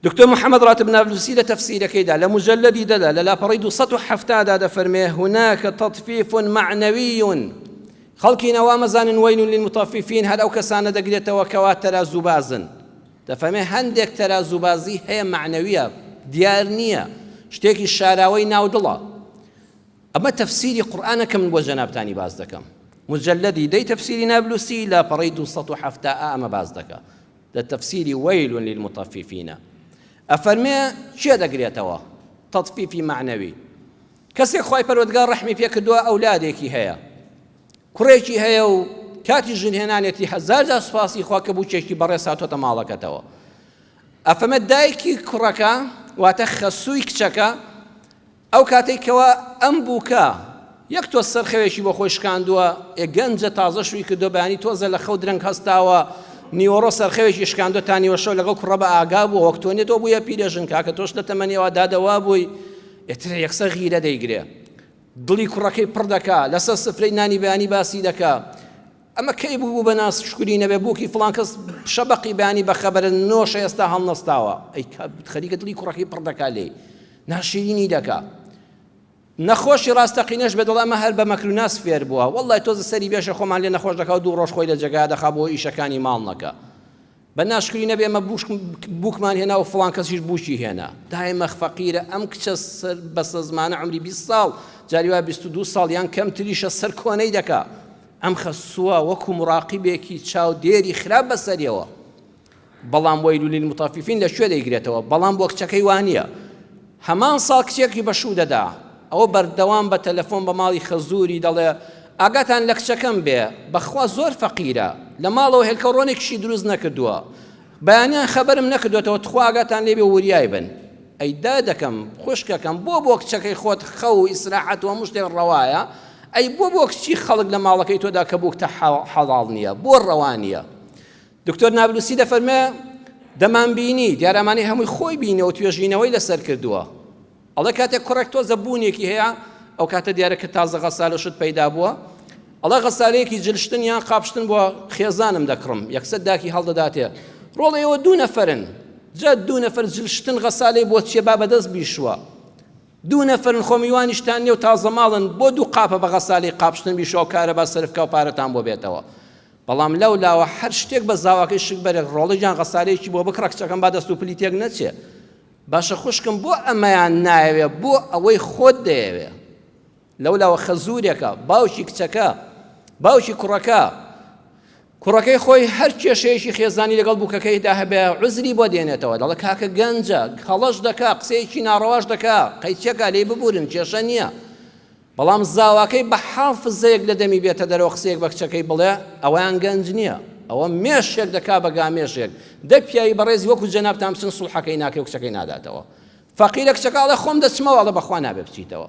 دکتۆر محەممەد ڕاتب نابلوسی لە تەفسیرەکەیدا لە مجلدی دەدا لە لاپەڕەی 270 دەفەرمێ هناك تطفيف معنوي خەڵکی نەوا مەزانن وەیل للمطففین هەر ئەو کەسانە دەگرێتەوە کەوا تەرازوبازن دەفەرمێ هەندێک تەرازوبازی هەیە معنەویە دیار نییە شتێکی شاراوەی ناودڵە ئەمە تەفسیری قورئانە کە من بۆ جەنابتانی باز دەکەم مجلدی دەی تەفسیری نابلوسی لاپەڕەی 270 ئەمە باز دەکە لە تەفسیری وەیل للمطففین ئەفەرمێ چێ دەگرێتەوە تەطفیفی معنەوی کەسێک خۆی پەروەردگار ڕەحمی پێ کردووە ئەولادێکی هەیە کوڕێکی هەیە و کاتی ژنهێنانێتی هەزار جار سوپاسی خوا کە بووچێکی بەڕێز هاتۆتە ماڵەکەتەوە ئەفەرمێ دایکی کوڕەکە واتە خەسووی کچەکە ئەو کاتێکەوە ئەم بووکە یەک تۆ سەرخەوێکی بۆ خۆی شکاندووە گەنجە تازە شووی کردو بەیانی تۆزە لە خەو درەنگ هەستاوە نیوەڕۆ سەرخەوێکی شکاندۆ تا نیوەشەو لەگەڵ کوڕە بە ئاگا بووە وەک تۆ نێتەوە بوویە پیرەژن کاکە تۆش لە تەمەنیەوە دادەوا بووی ئێتر یەکسەر غیرە دەیگرێ دڵی کوڕەکەی پڕ دەکا لەسەر سفرەی نانی بەیانی باسی دەکا ئەمە کەی بوو بە ناس شکوری نەبێ بووکی فڵان کەس شەبەقی بەیانی بەخەبەرن نۆشە ئێستا هەڵنەستاوە ئەی خەریکە دڵی کوڕەکەی پڕ دەکا لێ ناشرینی دەکا نەخۆشی ڕاستەقینەش بێ دڵ ئەمە هەر بە مەکر و ناس فێر بووە وەڵڵای تۆزە سەری بێشە خۆمان لێ نەخۆش دەکا و دوو ڕۆژ خۆی لە جێگا دەخا بۆ ئیشەکانی ماڵ نەکە بە ناشکری نەبێ ئەمە بووکمان هێنا و فڵان کەسیش بووکی هێنا دایمە فەقیرە ئەم کچە بەسە زمانە عمری 20 ساڵ جاری وایە 22 ساڵ یان کەمتریشە سەر کۆنەی دەکا ئەم خەسووە وەکو مراقیبێکی چاو دێری خراپ بەسەریەوە بەڵام وەیل للمطففین لەکوێ دەیگرێتەوە بەڵام بۆ کچەکەی وانییە هەمان ساڵ کچێکی بەشوو دەدا ئەوە بەردەوام بە تەلەفۆن بە ماڵی خەزووری دەڵێ ئاگاتان لە کچەکەم بێ بەخوا زۆر فەقیرە لە ماڵەوە هێلکەڕۆنێکشی دروست نەکردووە بەیانیان خەبەرم نەکردوێتەوە تخوا ئاگاتان لێبێ وریای بن ئەی دا دەکەم خوشکەکەم بۆ کچەکەی خۆت خەو و ئیسراحەت و هەموو شتێک ڕەوایە ئەی بۆ کچی خەڵک لە ماڵەکەی تۆدا کە بووکتە حەڵاڵ نییە بۆ ڕەوانیە دکتۆر نابلوسی دەفەرمێ دەمانبینی دیارەمانی هەمووی خۆی بینەوە توێژینەوەی لەسەر کردووە ئەڵێ کاتێک کوڕێک تۆزە بوونێکی هەیە ئەو کاتە دیارە کە تازە غەسالە شت پەیدا بووە ئەڵێ غەسالەیەکی جلشتن یان قاپشتن بۆ خێزانم دەکڕم یەکسەر داکی هەڵدەداتێ ڕۆڵەیەوە دوو نەفەرن جا دوو نەفەر جلشتن غەسالەی بۆ چێ با بەدەست بیشوە دوو نەفەرن خۆمیوانیشتان نیە و تازە ماڵن بۆ دوو قاپە بە غەسالەی قاپشتن بیشەوە کارە با سەرفکە و پارەتان بۆ بێتەوە بەڵام لەو لاوە هەر شتێک بە زاواکەی شک بەرێک ڕۆڵەیان غەسالەیەکی بۆ بکڕە کچەکەم با دەست و پلی تێک نەچێ باشە خوشکم بۆ ئەمەیان نایەوێ بۆ ئەوەی خۆت دەیەوێ لەولاوە خەزوورێکە باوکی کچەکە باوکی کوڕەکەی خۆی هەر کێشەیەکی خێزانی لەگەڵ بووکەکەیدا هەبێ عوزری بۆ دێنێتەوە دەڵێ کاکە گەنجە هەڵەش دەکا قسەیەکی ناڕەواش دەکا قەیچێکە لێ ببورن کێشە نییە بەڵام زاواکەی بە حافزەیەک لە دەمی بێتە دەرەوە قسەیەک بە کچەکەی بڵێ ئەوەیان گەنج نییە ئەوە مێشێک دەکا بە گامێشێک دەپیایی بەڕێزی وەکو جەنابتان بچن سوڵحەکەی ناکەی و کچەکەی ناداتەوە فەقیرە کچەکە ئەڵێ خۆم دەچمەوە ئەڵێ بەخوا نابێ بچیتەوە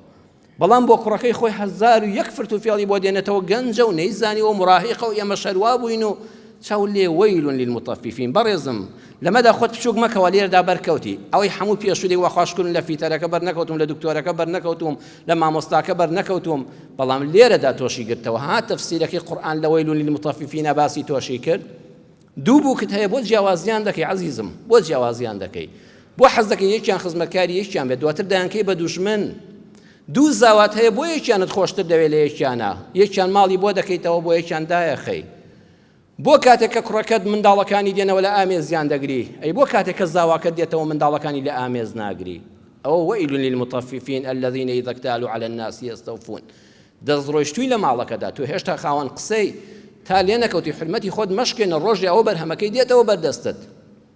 بەڵام بۆ کوڕەکەی خۆی 1001 فرتوفێڵی بۆ دێنێتەوە گەنجە و نەیزانیەوە مراهقە و ئێمە شەروا بووین و چاو لێ وەیل للمطففین بەڕێزم لەمەدا خۆت بچووک مەکەوە لێرەدا بەرکەوتی ئەوەی هەموو پێشودەی وەخواشکردن لە فیتەرەکە بەرنەکەوتم لە دکتۆرەکە بەرنەکەوتم لە مامۆستاکە بەرنەکەوتم بەڵام لێرەدا تۆشی گرتەوە ها تەفسیرەکەی قورئان لە وەیل للمطففین باسی تۆشی کرد دوو بووکت هەیە بۆ جیاوازیان دەکەی عەزیزم بۆ جیاوازیان دەکەی بۆ حەز دەکەی یەکیان خزمەتکاری یەکیان بێت دواتر دایانکەی بە دوژمن دوو زاوات هەیە بۆ یەکیانت خۆشتر دەوێت لە یەکیانە یەکیان ماڵی بۆ دەکەیتەوە بۆ یەکیان دایەخەی بۆ کاتێک کە کوڕەکەت منداڵەکانی دێنەوە لە ئامێزیان دەگری ئەی بۆ کاتێک کە زاواکەت دێتەوە منداڵەکانی لە ئامێز ناگری ئەوە وەیل للمطففین الذين إذا اكتالوا على الناس يستوفون دەستڕۆیشتووی لە ماڵەکەدا تو هێشتا خاوەن قسەی تا لێ نەکەوتی حرمەتی خۆت مەشکێنە ڕۆژی ئەوە بەرهەمەکەی دێتەوە بەردەستت